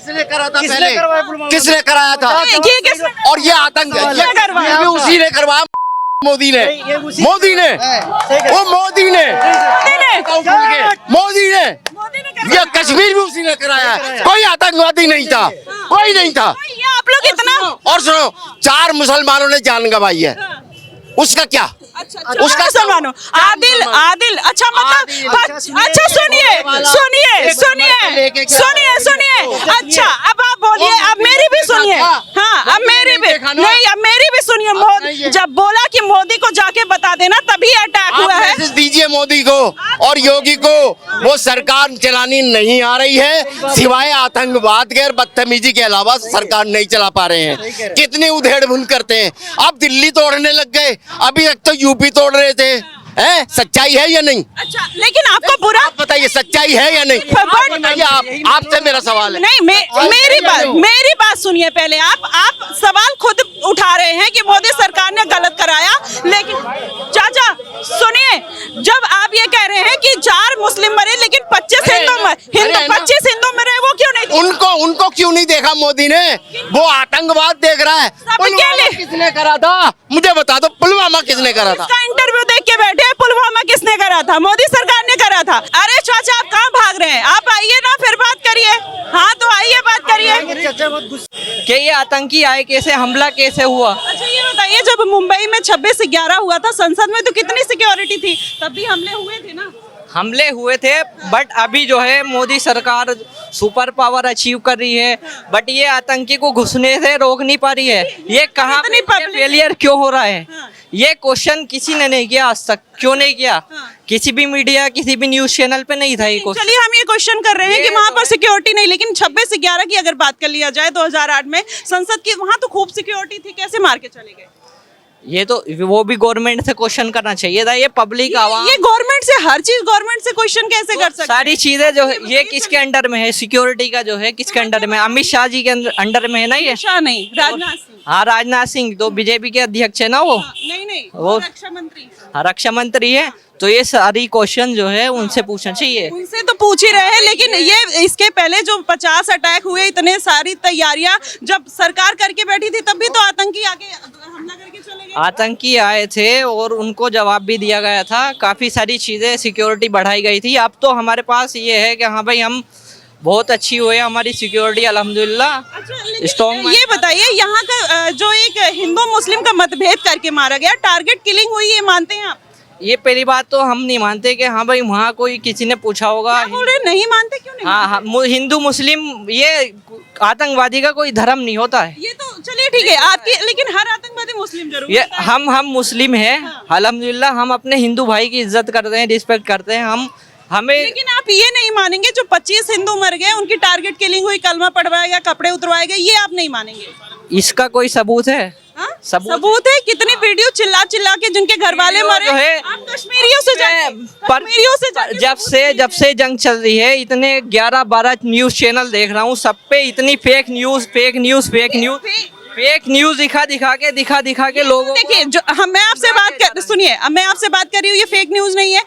किसने करा था पहले? किसने कराया था? और ये आतंक करवाया? ये भी उसी ने करवाया, मोदी ने। मोदी ने, वो मोदी ने, मोदी ने। ये कश्मीर भी उसी ने कराया। कोई आतंकवादी नहीं था, कोई नहीं था। ये आप लोग इतना और सुनो, 4 मुसलमानों ने जान गंवाई है, उसका क्या? उसका मुसलमानों आदिल अच्छा मतलब अच्छा सुनिए अच्छा अब आप बोलिए, अब मेरी भी सुनिए। हाँ अब मेरी भी नहीं, अब मेरी भी सुनिए। जब बोला कि मोदी को जाके बता देना तभी अटैक हुआ है। मैसेज दीजिए मोदी को और योगी को, वो सरकार चलानी नहीं आ रही है, सिवाय आतंकवाद के और बदतमीजी के अलावा सरकार नहीं चला पा रहे हैं। कितनी उधेड़-बुन करते हैं, अब दिल्ली तोड़ने लग गए, अभी तक तो यूपी तोड़ रहे थे। है सच्चाई है या नहीं? अच्छा लेकिन आपको बुरा आप बताइए सच्चाई है या नहीं? बताइए, आपसे मेरा सवाल है। नहीं मेरी बात सुनिए पहले। आप सवाल खुद उठा रहे हैं कि मोदी सरकार ने गलत कराया, लेकिन चाचा सुनिए, जब आप ये कह रहे हैं कि 4 मुस्लिम मरे लेकिन 25 हिंदू मरे, वो क्यों नहीं? उनको क्यों नहीं देखा मोदी ने? वो आतंकवाद देख रहा है। पुलवामा किसने करा था मुझे बता दो, पुलवामा किसने करा था? इंटरव्यू देख के बैठे, पुलवामा किसने करा था? मोदी सरकार ने करा था। अरे चाचा आप कहाँ भाग रहे हैं? आप आइए ना, फिर बात करिए। हाँ तो आइए बात करिए। कि ये आतंकी आए कैसे, हमला कैसे हुआ? अच्छा ये बताइए, जब मुंबई में 26/11 हुआ था, संसद में तो कितनी सिक्योरिटी थी? तब भी हमले हुए थे ना? हमले हुए थे, बट अभी जो है मोदी सरकार सुपर पावर अचीव कर रही है, बट ये आतंकी को घुसने से रोक नहीं पा रही है। ये कहाँ फेलियर क्यों हो रहा है? ये क्वेश्चन किसी ने नहीं किया आज तक। क्यों नहीं किया? किसी भी मीडिया, किसी भी न्यूज चैनल पे नहीं था ये क्वेश्चन। चलिए हम ये क्वेश्चन कर रहे हैं कि वहाँ पर सिक्योरिटी नहीं, लेकिन 26/11 की अगर बात कर लिया जाए 2008 में संसद की, वहाँ तो खूब सिक्योरिटी थी, कैसे मार के चले गए? ये तो वो भी गवर्नमेंट से क्वेश्चन करना चाहिए था। ये पब्लिक आवाम, ये गवर्नमेंट से हर चीज गवर्नमेंट से क्वेश्चन कैसे कर सकते? सारी चीजें जो है ये किसके अंडर में है? सिक्योरिटी का जो है किसके अंडर में? अमित शाह जी के अंडर में है ना ये? शाह नहीं, राजनाथ सिंह। हाँ राजनाथ सिंह तो बीजेपी के अध्यक्ष है ना वो? नहीं वो रक्षा मंत्री। हाँ रक्षा मंत्री है, तो ये सारी क्वेश्चन जो है उनसे पूछना चाहिए। उनसे तो पूछ ही रहे हैं, लेकिन ये इसके पहले जो 50 अटैक हुए, इतने सारी तैयारियां जब सरकार करके बैठी थी, तब भी तो आतंकी आके हमला करके चले गए। आतंकी आए थे और उनको जवाब भी दिया गया था, काफी सारी चीजें सिक्योरिटी बढ़ाई गई थी। अब तो हमारे पास ये है कि हाँ भाई हम बहुत अच्छी हुई है हमारी सिक्योरिटी अल्हम्दुलिल्लाह। स्ट्रॉन्ग। ये बताइए, यहाँ का जो एक हिंदू मुस्लिम का मतभेद करके मारा गया, टारगेट किलिंग हुई, ये मानते हैं आप? ये पहली बात तो हम नहीं मानते कि हाँ भाई वहाँ कोई किसी ने पूछा होगा। बोल रहे नहीं मानते, क्यों नहीं? हाँ हिंदू मुस्लिम ये आतंकवादी का कोई धर्म नहीं होता है। ये तो चलिए ठीक है आपकी, लेकिन हर आतंकवादी मुस्लिम जरूर ये हम मुस्लिम हैं अल्हम्दुलिल्लाह, हम अपने हिंदू भाई की इज्जत करते हैं, रिस्पेक्ट करते हैं हमें। लेकिन आप ये नहीं मानेंगे जो 25 हिंदू मर गए, उनकी टारगेट किलिंग हुई, कलमा पढ़वाया गया, कपड़े उतरवाए गए, ये आप नहीं मानेंगे? इसका कोई सबूत है? सबूत है। कितनी वीडियो चिल्ला के जिनके घर वाले मरे हैं। आप कश्मीरियों से जब से जंग चल रही है, इतने 11-12 न्यूज चैनल देख रहा हूँ, सब पे इतनी फेक न्यूज दिखा के लोगों। देखिए जो मैं आपसे बात कर, सुनिए मैं आपसे बात कर रही हूँ, ये फेक न्यूज नहीं है।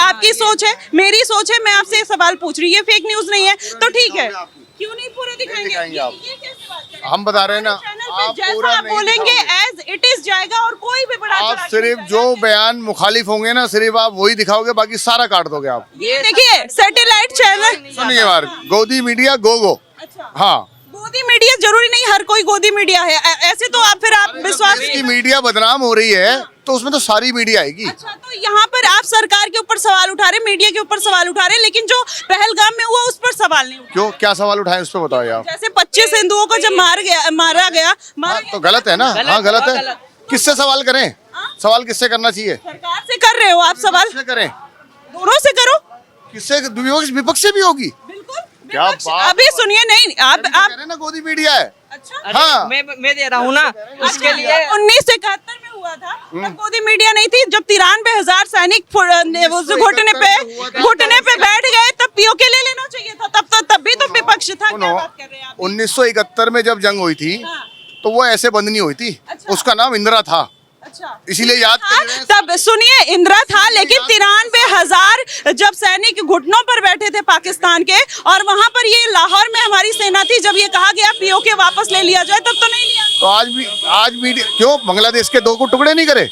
आपकी सोच है, मेरी सोच है, मैं आपसे सवाल पूछ रही हूँ, ये फेक न्यूज नहीं है तो ठीक है। क्यों नहीं पूरा दिखाएंगे आप? ये कैसे बात कर रहे हैं? हम बता रहे हैं ना, आप पूरा बोलेंगे एज इट इज जाएगा और कोई भी बड़ा आप सिर्फ जो बयान मुखालिफ होंगे ना, सिर्फ आप वही दिखाओगे, बाकी सारा काट दोगे आप। ये देखिए सैटेलाइट चैनल सुनिए बार, गोदी मीडिया गो। अच्छा हाँ गोदी मीडिया जरूरी नहीं हर कोई गोदी मीडिया है, ऐसे तो आप फिर आप विश्वास की मीडिया बदनाम हो रही है तो उसमें तो सारी मीडिया आएगी। अच्छा तो यहाँ पर आप सरकार के ऊपर सवाल उठा रहे, मीडिया के ऊपर सवाल उठा रहे, लेकिन जो पहलगाम में हुआ उस पर सवाल नहीं उठा। क्यों, क्या सवाल उठाए उस पर बताओ आप। जैसे 25 हिंदुओं को जब मारा गया तो गलत है ना? हाँ गलत है। किससे सवाल करें? सवाल किससे करना चाहिए? सरकार से कर रहे हो आप सवाल, करें दोनों से करो। किससे? विपक्ष से भी होगी। क्या बात। अभी सुनिए, नहीं आप ना गोदी मीडिया है। अच्छा हाँ मैं दे रहा हूँ ना इसके लिए। 1971 में हुआ था, तब गोदी मीडिया नहीं थी। जब 93,000 सैनिक घुटने पे बैठ गए, तब पीओके ले लेना चाहिए था। तब भी तो विपक्ष था। 1971 में जब जंग हुई थी तो वो ऐसे बंद नहीं हुई थी। उसका नाम इंदिरा था। इसीलिए याद कर रहे हैं। तब सुनिए, इंदिरा था, लेकिन 93,000 जब सैनिक घुटनों पर बैठे थे पाकिस्तान के, और वहां पर ये लाहौर में हमारी सेना थी, जब ये कहा गया पीओके वापस ले लिया जाए, तब तो नहीं लिया। तो आज भी क्यों बांग्लादेश के 2 को टुकड़े नहीं करे?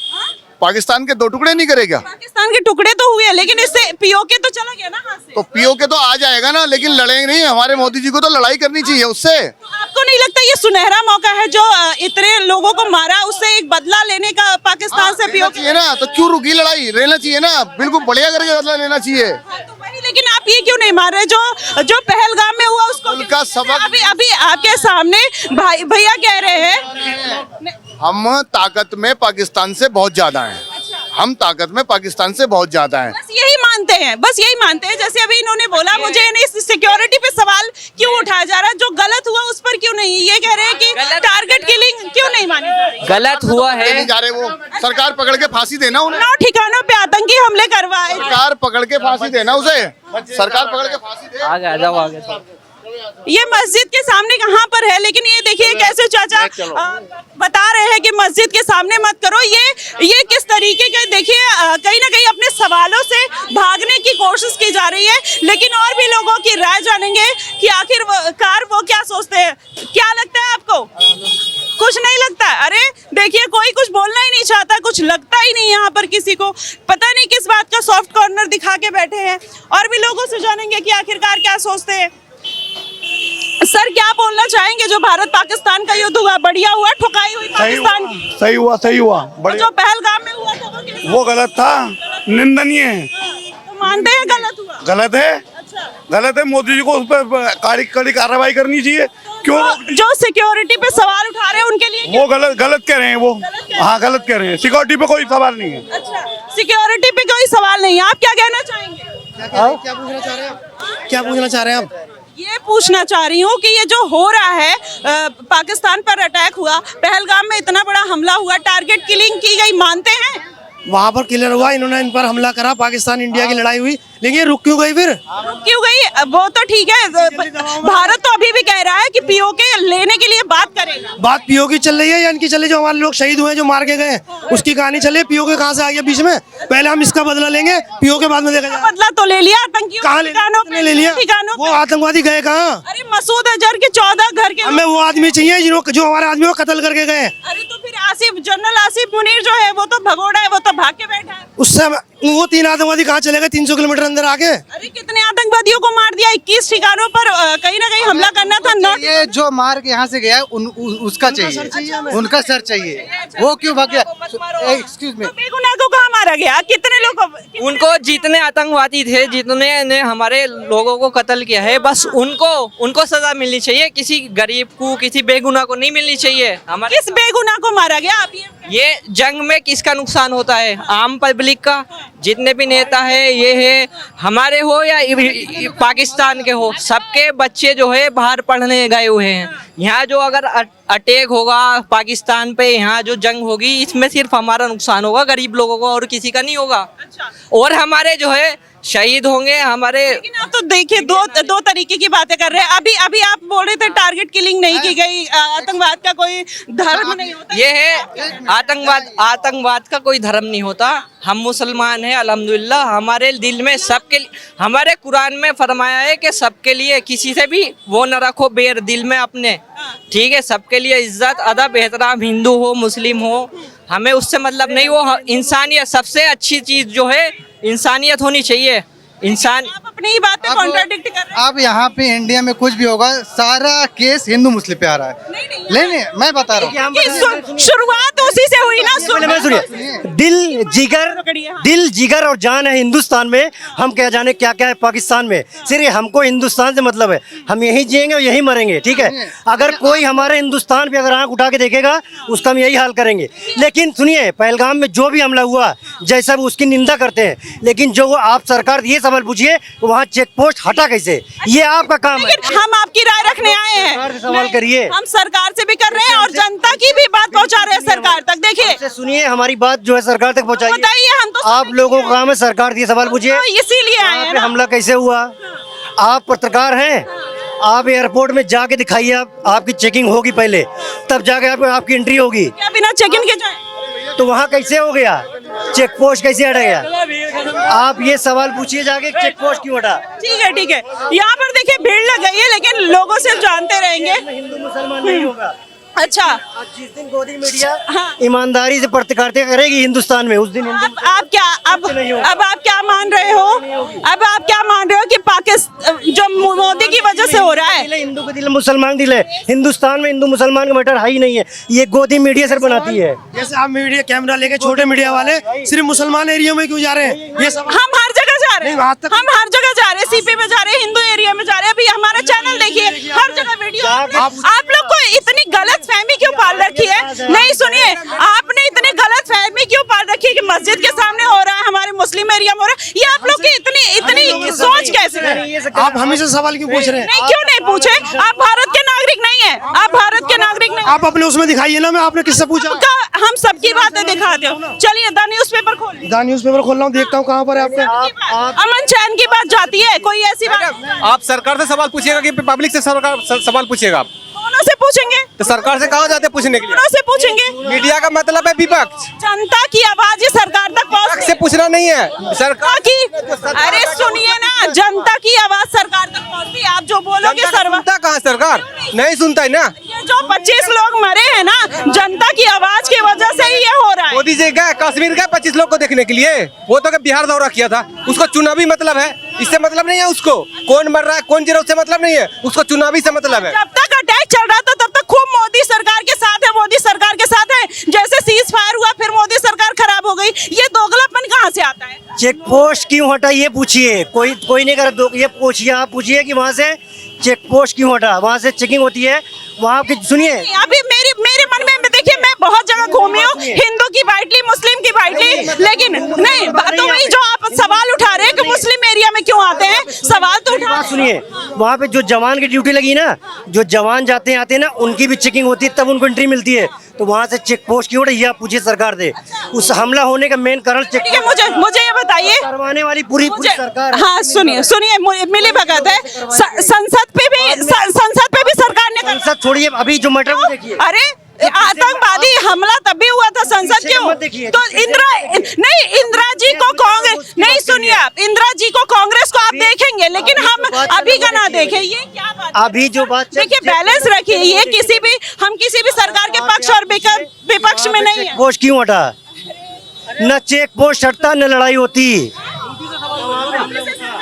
पाकिस्तान के 2 टुकड़े नहीं करेगा? पाकिस्तान के टुकड़े तो हुए, लेकिन इससे पीओके तो चला गया ना हाथ से। तो पीओके तो आ जाएगा ना, लेकिन लड़ेंगे नहीं। हमारे मोदी जी को तो लड़ाई करनी चाहिए उससे। आपको नहीं लगता ये सुनहरा मौका है जो इतने लोगों को मारा, उससे एक बदला लेने का पाकिस्तान से पीओके? चाहिए ना, तो क्यों रुकी लड़ाई? रहना चाहिए ना, बिल्कुल बढ़िया करके बदला लेना चाहिए। तो वही, लेकिन आप ये क्यों नहीं मार रहे? जो पहलगाम में हुआ उसको उनका सबक अभी आपके सामने भाई भैया कह रहे हैं हम ताकत में पाकिस्तान से बहुत ज्यादा हैं। हम ताकत में पाकिस्तान से बहुत ज्यादा हैं। बस यही मानते हैं, बस यही मानते हैं। जैसे अभी इन्होंने बोला, मुझे सिक्योरिटी पे सवाल क्यों उठाया जा रहा है? जो गलत हुआ उस पर क्यों नहीं? ये कह रहे हैं कि टारगेट किलिंग क्यों नहीं मानी जा रही? गलत हुआ है, नहीं जा रहे वो। सरकार पकड़ के फांसी देना उन्हें। 9 ठिकानों पे आतंकी हमले करवाए। सरकार पकड़ के फांसी देना उसे। सरकार पकड़ के फांसी दे। आगे आ जाओ, आगे जाओ। ये मस्जिद के सामने कहाँ पर है? लेकिन ये देखिए कैसे चाचा बता रहे हैं कि मस्जिद के सामने मत करो। ये किस तरीके के, देखिए कहीं ना कहीं अपने सवालों से भागने की कोशिश की जा रही है। लेकिन और भी लोगों की राय जानेंगे कि आखिरकार वो क्या सोचते हैं। क्या लगता है आपको? कुछ नहीं लगता? अरे देखिए, कोई कुछ बोलना ही नहीं चाहता, कुछ लगता ही नहीं यहाँ पर किसी को। पता नहीं किस बात का सॉफ्ट कॉर्नर दिखा के बैठे हैं। और भी लोगों से जानेंगे कि आखिरकार क्या सोचते हैं। सर, क्या बोलना चाहेंगे? जो भारत पाकिस्तान का युद्ध हुआ, बढ़िया हुआ? ठुकाई हुई पाकिस्तान की? सही हुआ जो पहलगाम में हुआ था वो गलत था, निंदनीय है। तो मानते हैं गलत हुआ? गलत है, अच्छा, गलत है। मोदी जी को उस पर कड़ी कार्रवाई करनी चाहिए। क्यों? जो सिक्योरिटी पे सवाल उठा रहे हैं उनके लिए वो गलत कह रहे हैं वो। हाँ, गलत कह रहे हैं। सिक्योरिटी पे कोई सवाल नहीं है। अच्छा, सिक्योरिटी पे कोई सवाल नहीं है। आप क्या कहना चाहेंगे? क्या पूछना चाह रहे हैं आप? क्या पूछना चाह रहे हैं आप? ये पूछना चाह रही हूँ कि ये जो हो रहा है, पाकिस्तान पर अटैक हुआ, पहलगाम में इतना बड़ा हमला हुआ, टारगेट किलिंग की गई, मानते हैं? वहाँ पर क्लियर हुआ, इन्होंने इन पर हमला करा, पाकिस्तान इंडिया की लड़ाई हुई, लेकिन ये रुक क्यों गई फिर? रुक क्यों गई? वो तो ठीक है, भारत तो अभी भी कह रहा है कि पीओके लेने के लिए बात करेगा। बात पीओ की चल रही है या इनकी चल रही? जो हमारे लोग शहीद हुए, जो मार के गए, उसकी कहानी चल रही है। पीओके कहाँ से आ गया बीच में? पहले हम इसका बदला लेंगे, पीओ के बाद में देखा जाएगा। बदला तो ले लिया आतंकियों कहाँ ले लिया ठिकानों वो आतंकवादी गए कहाँ? अरे मसूद अजहर के 14 घर के। हमें वो आदमी चाहिए जो हमारे आदमी को कत्ल करके गए। अरे तो फिर जनरल आसिफ मुनीर जो है वो तो भगोड़ा है, वो तो भाग के बैठा है। उससे वो 3 आतंकवादी कहाँ चले गए 300 किलोमीटर अंदर आके? अरे कितने आतंकवादियों को मार दिया, 21 ठिकानों पर कहीं ना कहीं हमला करना था। ये जो मार के यहाँ से गया उसका चाहिए, उनका सर चाहिए। वो क्यों भाग गया? एक्सक्यूज मी, बेगुनाह को कहाँ मारा गया? कितने लोग? उनको जितने आतंकवादी थे, जितने ने हमारे लोगों को कत्ल किया है, बस उनको सजा मिलनी चाहिए। किसी गरीब को, किसी बेगुनाह को नहीं मिलनी चाहिए। हमारे किस बेगुनाह को मारा गया? आप ये जंग में किसका नुकसान होता है? आम पब्लिक का। जितने भी नेता है, ये है हमारे हो या पाकिस्तान के हो, सबके बच्चे जो है बाहर पढ़ने गए हुए हैं। यहाँ जो अगर अटैक होगा पाकिस्तान पे, यहाँ जो जंग होगी, इसमें सिर्फ हमारा नुकसान होगा, गरीब लोगों को, और किसी का नहीं होगा। और हमारे जो है शहीद होंगे हमारे। लेकिन आप तो देखिए दो तरीके की बातें कर रहे हैं। अभी आप बोल रहे थे टारगेट किलिंग नहीं की गई, आतंकवाद का कोई धर्म नहीं होता। ये है आतंकवाद का कोई धर्म नहीं होता। हम मुसलमान हैं, अल्हम्दुलिल्लाह। हमारे दिल में सबके, हमारे कुरान में फरमाया है कि सबके लिए, किसी से भी वो न रखो बैर दिल में अपने, ठीक है? सबके लिए इज्जत, अदब, एहतराम, हिंदू हो मुस्लिम हो, हमें उससे मतलब नहीं। वो इंसानियत, सबसे अच्छी चीज जो है इंसानियत होनी चाहिए। इंसान आप अपनी ही बात पे कॉन्ट्राडिक्ट कर रहे हैं। अब यहाँ पे इंडिया में कुछ भी होगा, सारा केस हिंदू मुस्लिम पे आ रहा है। नहीं, मैं बता रहा हूँ, शुरुआत उसी से हुई ना। सुनिए, दिल जिगर और जान है हिंदुस्तान में। हम क्या जाने क्या क्या है पाकिस्तान में। सिर्फ हमको हिंदुस्तान से मतलब है, हम यही जिएंगे और यही मरेंगे, ठीक है? अगर कोई हमारे हिंदुस्तान पे अगर आंख उठा के देखेगा, उसका हम यही हाल करेंगे। लेकिन सुनिए, पहलगाम में जो भी हमला हुआ, जैसा उसकी निंदा करते हैं, लेकिन जो आप सरकार, ये सवाल पूछिए वहाँ चेक पोस्ट हटा कैसे? ये आपका काम है। हम आपकी राय रखने आए हैं, सवाल करिए। हम सरकार से भी कर रहे हैं और जनता की भी बात पहुंचा रहे हैं सरकार तक। देखिए, सुनिए, हमारी बात जो है सरकार तक पहुंचाइए। बताइए, हम तो आप लोगों का काम है सरकार दिए सवाल पूछिए। इसीलिए आए हैं। हमला कैसे हुआ? आप पत्रकार हैं, आप एयरपोर्ट में जाके दिखाइए। आपकी चेकिंग होगी पहले, तब जाके आपकी एंट्री होगी। क्या बिना चेकिंग के जाए? तो वहाँ कैसे हो गया? चेक पोस्ट कैसे हटा गया? आप ये सवाल पूछिए जाके, चेक पोस्ट क्यों हटा? ठीक है। यहाँ पर देखिए भीड़ लग गई है, लेकिन लोगों से जानते रहेंगे। हिंदू मुसलमान नहीं होगा। अच्छा, अब जिस दिन गोदी मीडिया हाँ। ईमानदारी से पत्रकारिता करेगी हिंदुस्तान में, उस दिन अब आप क्या मान रहे हो? अब आप क्या मान रहे हो कि पाकिस्तान जो मोदी की वजह से हो रहा है? हिंदू का दिल मुसलमान दिल है। हिंदुस्तान में हिंदू मुसलमान का मैटर है ही नहीं है, ये गोदी मीडिया सर बनाती है। जैसे आप मीडिया कैमरा लेके छोटे मीडिया वाले सिर्फ मुसलमान एरिया में क्यों जा रहे हैं? ये सब हम हर जगह जा रहे हैं, नहीं, आज तक- हम हर जगह जा रहे हैं, सीपी में जा रहे हैं, हिंदू एरिया में जा रहे हैं। अभी हमारा चैनल देखिए, हर जगह वीडियो। आप लोग को इतनी गलत फहमी क्यों पाल रखी है? नहीं सुनिए, आपने इतनी गलत फहमी क्यों पाल रखी है कि मस्जिद के सामने हो रहा है, हमारे मुस्लिम एरिया में हो रहा है? ये आप लोग की इतनी सोच कैसे है? आप हमेशा सवाल क्यों पूछ रहे हैं? नहीं, क्यों नहीं पूछे? आप भारत के नागरिक नहीं है, आप भारत के नागरिक नहीं। आप अपने उसमें दिखाइए ना, मैं आपने किससे पूछा? हम सबकी बातें दिखाते हो। चलिए द न्यूज़पेपर खोलिए। द न्यूज़पेपर खोल रहा हूँ, देखता हूँ कहाँ पर है आपका। अमन चैन की बात जाती है, कोई ऐसी बात? आप सरकार से सवाल पूछिएगा कि पब्लिक से सवाल पूछिएगा? आप दोनों से पूछेंगे। तो सरकार से कहाँ जाते हैं पूछने के लिए? दोनों से पूछेंगे। मीडिया का मतलब है विपक्ष। जनता की आवाज ही सरकार तक विपक्ष से पूछना नहीं है सरकार की। अरे सुनिए ना, जनता की आवाज सरकार तक पहुंचती है। आप जो बोलोगे सुनता कहाँ सरकार? नहीं सुनता है ना। ये जो 25 लोग मरे हैं ना, जनता की आवाज की वजह से ही ये हो रहा है। मोदी जी गए कश्मीर गए 25 लोग को देखने के लिए, वो तो बिहार दौरा किया था। उसको चुनावी मतलब है, इससे मतलब नहीं है। उसको कौन मर रहा है कौन जीरो से मतलब नहीं है, उसको चुनावी से मतलब है। जब तक अटैक चल रहा था तब तक खूब मोदी सरकार के साथ है, मोदी सरकार के साथ है। जैसे सीज फायर हुआ फिर मोदी सरकार खराब हो गई। ये दोगलापन कहाँ से आता है? चेक पोस्ट क्यों हटा ये पूछिए, कोई नहीं कर। ये पूछिए, आप पूछिए कि वहाँ से चेक पोस्ट क्यों हटा? वहाँ से चेकिंग होती है वहाँ की। सुनिए, अभी मेरे मन में देखिए, मैं बहुत जगह घूमी हूँ, हिंदू की बाइटली, मुस्लिम की बाइटली, लेकिन नहीं तो वही जो आप सवाल उठा रहे हैं कि मुस्लिम एरिया में क्यों आते हैं, सवाल तो उठा। सुनिए, वहाँ पे जो जवान की ड्यूटी लगी ना, जो जवान जाते हैं आते हैं ना, उनकी भी चेकिंग होती है, तब उनको एंट्री मिलती है। तो वहाँ से चेक पोस्ट क्यों हटा ये आप पूछिए सरकार से। उस हमला होने का मेन कारण चेक ठीक है, मुझे ये बताइए, करवाने वाली पूरी सरकार। हाँ सुनिए, मिली भगत है। संसद पे भी सरकार ने संसद छोड़िए, अभी जो मैटर वो देखिए। अरे आतंकवादी हमला तभी हुआ था, संसद क्यों? तो इंदिरा जी को कांग्रेस नहीं, सुनिए आप, इंदिरा जी को कांग्रेस को आप देखेंगे, लेकिन हम अभी का ना देखें। ये क्या बात? अभी जो बात देखिए, बैलेंस रखिए। ये हम किसी भी सरकार के पक्ष और विपक्ष में नहीं है। पोस्ट क्यों हटा? न चेक पोस्ट हटता न लड़ाई होती।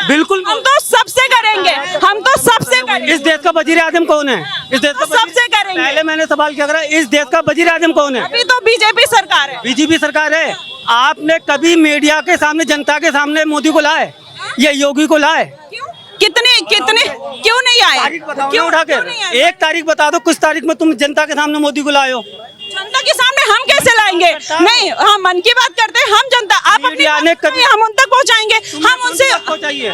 बिल्कुल, हम तो सबसे करेंगे, हम तो सबसे करेंगे। इस देश का वजीर आजम कौन है? इस देश का सबसे करेंगे। पहले मैंने सवाल किया, इस देश का वजीर आजम कौन है? अभी तो बीजेपी सरकार है। बीजेपी सरकार है। आपने कभी मीडिया के सामने, जनता के सामने मोदी को लाए या योगी को लाए? कितने क्यों नहीं आए? क्यों उठा के? एक तारीख बता दो, कुछ तारीख में तुम जनता के सामने मोदी को लाए हो? जनता के सामने हम कैसे लाएंगे? नहीं, हम मन की बात करते हैं। हम जनता, आप अपनी बात करिए, हम उन तक पहुंचाएंगे। हम उनसे पहुंचाइए।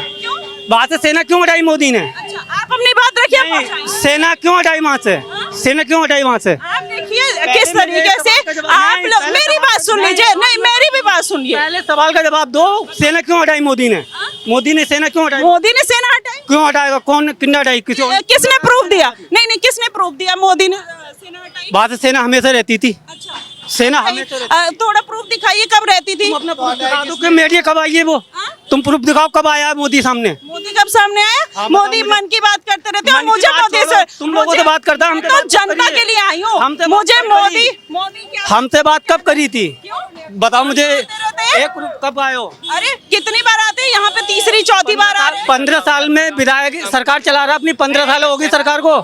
वहाँ से सेना क्यों हटाई मोदी ने? अच्छा, आप अपनी बात रखिए। सेना क्यों हटाई वहाँ से? सेना क्यों हटाई वहाँ से? आप देखिए किस तरीके से आप लोग, मेरी बात सुन लीजिए। नहीं, मेरी भी बात सुनिए। पहले सवाल का जवाब दो। सेना क्यों हटाई मोदी ने? मोदी ने सेना क्यों हटाई? मोदी ने सेना हटाई? क्यों हटाएगा? कौन किन्ना हटाई? किसने प्रूफ दिया? नहीं, किसने प्रूफ दिया मोदी ने सेना हटाई? बात सेना हमेशा रहती थी। अच्छा, सेना हमेशा थोड़ा प्रूफ दिखाइए, कब रहती थी? अपना प्रूफ दिखा दो कि मीडिया कब आई है वो। तुम प्रूफ दिखाओ, कब आया मोदी सामने? मोदी कब सामने आया? मोदी मन की बात करते रहते हो। मुझे मोदी से, तुम लोगों से बात करता, हम तो जनता के लिए आई हूँ। मुझे मोदी क्या हमसे बात कब करी थी? बताओ मुझे। एक कब आए हो? अरे कितनी बार आते हैं यहाँ पे? तीसरी चौथी बार आ रहे हैं। 15 साल में विधायक सरकार चला रहा, अपनी 15 साल हो गई सरकार को।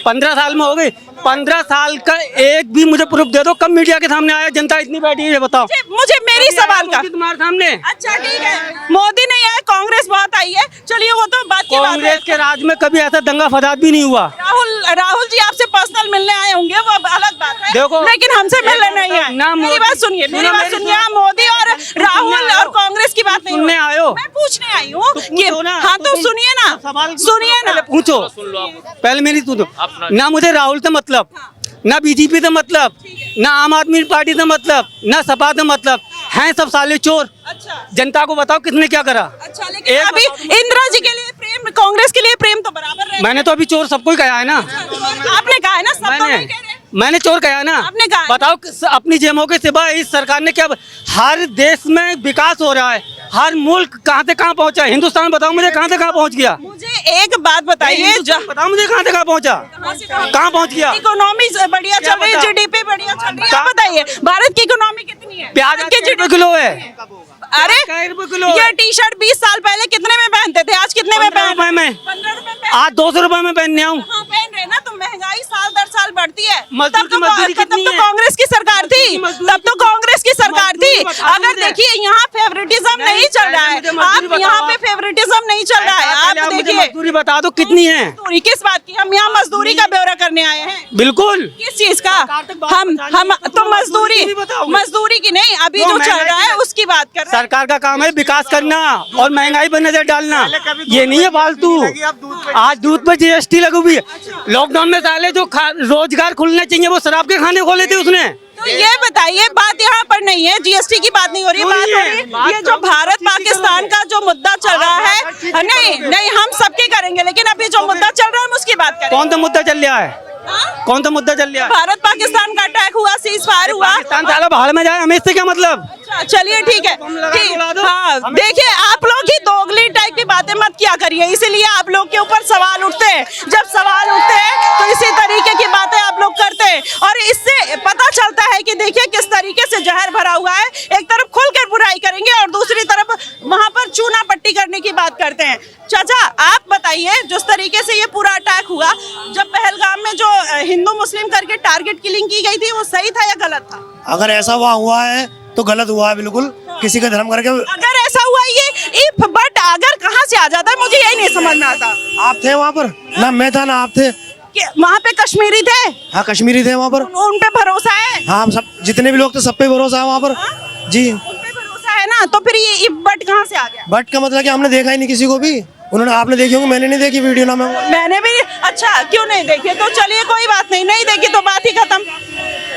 15 साल में हो गई। 15 साल का एक भी मुझे प्रूफ दे दो, कब मीडिया के सामने आया? जनता इतनी बैठी है, बताओ मुझे। मेरी सवाल का तुम्हारे सामने। अच्छा ठीक है, मोदी नहीं आया, कांग्रेस बहुत आई है। चलिए वो तो बात की बात है। कांग्रेस के राज में कभी ऐसा दंगा फसाद भी नहीं हुआ। राहुल जी आपसे पर्सनल मिलने आए होंगे, वो अलग बात है। देखो, लेकिन हमसे मिलने नहीं आए। मेरी बात सुनिए, मोदी और राहुल और कांग्रेस की बात नहीं सुनने आयो। मैं पूछने आई हूँ। हाँ तो सुनिए ना, पूछो। पहले मेरी सुनो ना। मुझे राहुल से मतलब, ना बीजेपी से मतलब, ना आम आदमी पार्टी से मतलब, ना सपा से मतलब। हैं सब साले चोर। अच्छा, जनता को बताओ किसने क्या करा? अच्छा, लेकिन अभी इंदिरा जी के लिए प्रेम, कांग्रेस के लिए प्रेम तो बराबर रहे। मैंने तो अभी चोर सबको ही कहा है ना। आपने कहा है ना, सब तो नहीं कह रहे। मैंने चोर कहा ना। आपने कहा। बताओ अपनी जेबों के सिवा इस सरकार ने क्या, हर देश में विकास हो रहा है, हर मुल्क कहाँ से कहाँ पहुँचा है। हिंदुस्तान बताओ मुझे कहाँ से कहाँ पहुँच गया। मुझे एक बात बताइए, बताओ मुझे कहाँ से कहाँ पहुँचा, कहाँ पहुँच गया। इकोनॉमी बढ़िया चल रही है, जीडीपी बढ़िया चल रही है। आप बताइए भारत की इकोनॉमी कितनी है? प्याज के जीडीपी किलो है। अरे किलो ये टी शर्ट 20 साल पहले कितने में पहनते थे, आज कितने में पहन? 15 में। 15 रुपए में। आज 200 रुपए में पहनने आऊँ। हाँ पहन रहे ना, तो महंगाई साल दर साल बढ़ती है। मजदूर की मजदूरी तब कितनी तो है? कांग्रेस की सरकार थी, तब तो कांग्रेस की सरकार थी। अगर देखिए यहाँ फेवरेटिज्म नहीं चल रहा है, आप यहाँ पे फेवरेटिज्म नहीं चल रहा है। आप देखिए मजदूरी बता दो कितनी है। मजदूरी किस बात की? हम यहाँ मजदूरी का ब्यौरा करने आए हैं। बिल्कुल। किस चीज का? हम तो मजदूरी की नहीं, अभी जो चल रहा है उसकी बात कर रहे हैं। सरकार का काम है विकास करना और महंगाई पर नजर डालना, ये नहीं है फालतू। आज दूध पर जीएसटी लगी हुई है। लॉकडाउन में साले जो रोजगार खुलने चाहिए वो शराब के खाने खोले थे उसने। तो ये बताइए, बात यहाँ पर नहीं है, जीएसटी की बात नहीं हो रही, बात हो रही है ये जो भारत पाकिस्तान का जो मुद्दा चल रहा है। नहीं हम सबके करेंगे, लेकिन अभी जो मुद्दा चल रहा है हम उसकी बात करें। कौन सा मुद्दा चल रहा है? कौन सा मुद्दा चल रहा है? भारत पाकिस्तान का अटैक हुआ, सीज फायर हुआ। पाकिस्तान साला बाहर में जाए, हमें इससे क्या मतलब। चलिए ठीक है, हाँ देखिए आप लोग ही दोगली टाइप की बातें मत किया करिए, इसीलिए आप लोग के ऊपर सवाल उठते हैं। जब सवाल उठते हैं तो इसी तरीके की बातें आप लोग करते हैं, और इससे पता चलता है कि देखिए किस तरीके से जहर भरा हुआ है। एक तरफ खुलकर बुराई करेंगे और दूसरी तरफ वहां पर चूना पट्टी करने की बात करते हैं। चाचा आप बताइए, जिस तरीके से ये पूरा अटैक हुआ, जब पहलगाम में जो हिंदू मुस्लिम करके टारगेट किलिंग की गई थी, वो सही था या गलत था? अगर ऐसा हुआ है तो गलत हुआ है बिल्कुल, किसी का धर्म करके। अगर ऐसा हुआ ये बट अगर कहाँ से आ जाता है, मुझे यही नहीं समझ में आता। आप थे वहाँ पर? ना मैं था ना आप थे। वहाँ पे कश्मीरी थे? हाँ कश्मीरी थे वहाँ पर। उन पे भरोसा है? हाँ हम सब जितने भी लोग थे सब पे भरोसा है वहाँ पर। जी उन पे भरोसा है ना, तो फिर ये बट कहाँ से आ गया? बट का मतलब कि हमने देखा ही नहीं किसी को भी। उन्होंने, आपने देखी होंगी, मैंने नहीं देखी वीडियो ना। मैंने भी। अच्छा क्यों नहीं देखी? तो चलिए कोई बात नहीं, नहीं देखी तो बात ही खत्म।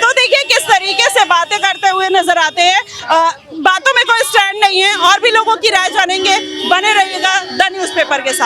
तो देखिए किस तरीके से बातें करते हुए नजर आते हैं। बातों में कोई स्टैंड नहीं है। और भी लोगों की राय जानेंगे, बने रहिएगा द न्यूज़पेपर के साथ।